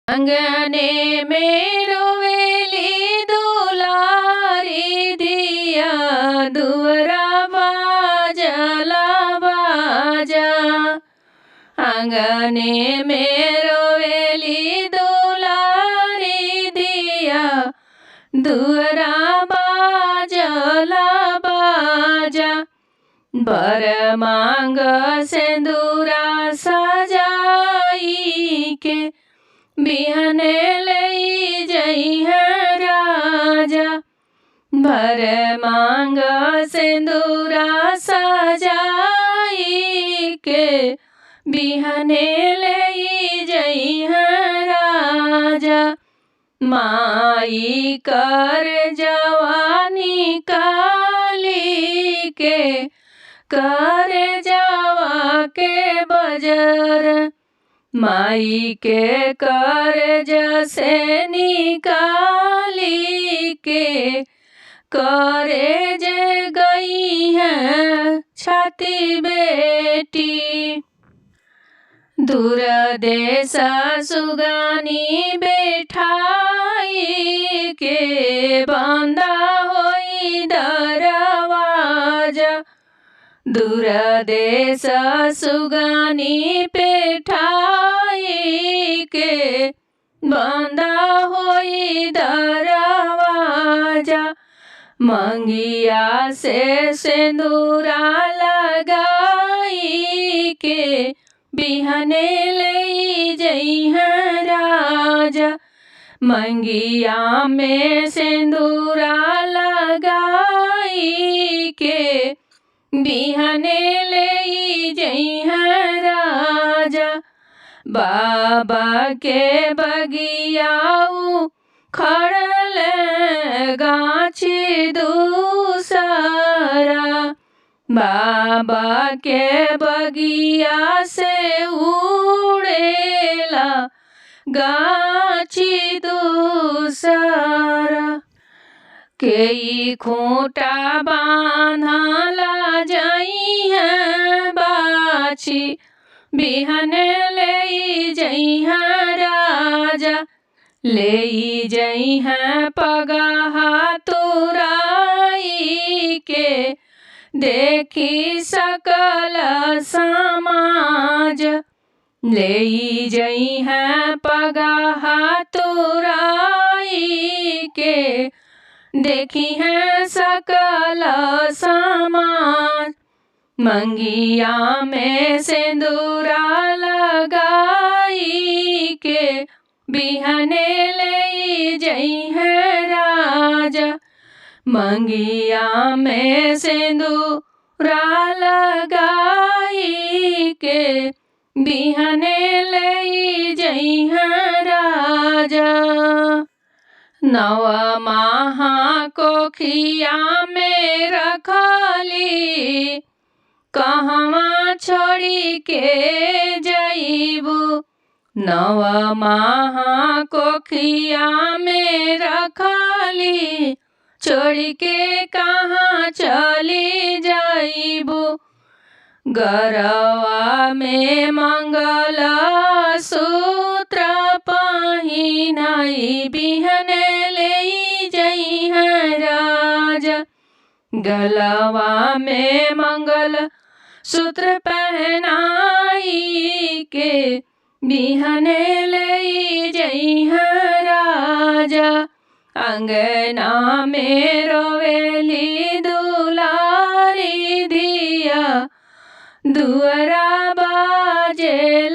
अंगने में रोवेली दुलारी दिया दुअरा बाजला बाजा। अंगने में रोवेली दुलारी दिया दुअरा बाजला बाजा। बर मांग सिंदूरा सजाई के बिहने ले जइहे राजा। बर मांग सिंदूरा सजाई के बिहने ले जइहे राजा। माई कर जवानी काली के कर जावा के बजर। माई के कर्ज से निकाली के कर्ज गई है छाती बेटी। दूर देश सुगानी बैठाई के बंदा होई दरवाजा। दूर देश सुगानी बैठाई के बंदा होई दरवाजा। मंगिया से सिंदूरा लगाई के बिहने ले जइहे राजा। मंगिया में सिंदूरा लगाई के बिहने ले जइहे राजा। बाबा के बगियाऊ खड़ल गाछी दूसरा। बाबा के बगिया से उड़ेला गाछी दूसरा। केई खूंटा बांधला जइहे बाछी बिहने ले जइहे राजा। ले जइहे पगहा तुराई के देखी सकल समाज। ले जइहे पगहा तुराई के देखी है सकल समाज। मंगिया में सिंदूरा लगाई के बिहने ले जइहे राजा। मंगिया में सिंदूरा लगाई के बिहने ले जइहे राजा। नव माह कोखिया में रखली कहवा छोड़ी के जइबू। नव माह कोखिया में रखली छोड़ी के कहाँ चली जइबू। गरवा में मंगल सूत्र पहिनाई बिहने ले जइहे राजा। गलवा में मंगल सूत्र पहनाई के बिहने ले जइहे राजा। अंगना में रोवेली दुलारी दिया दुअरा बाजे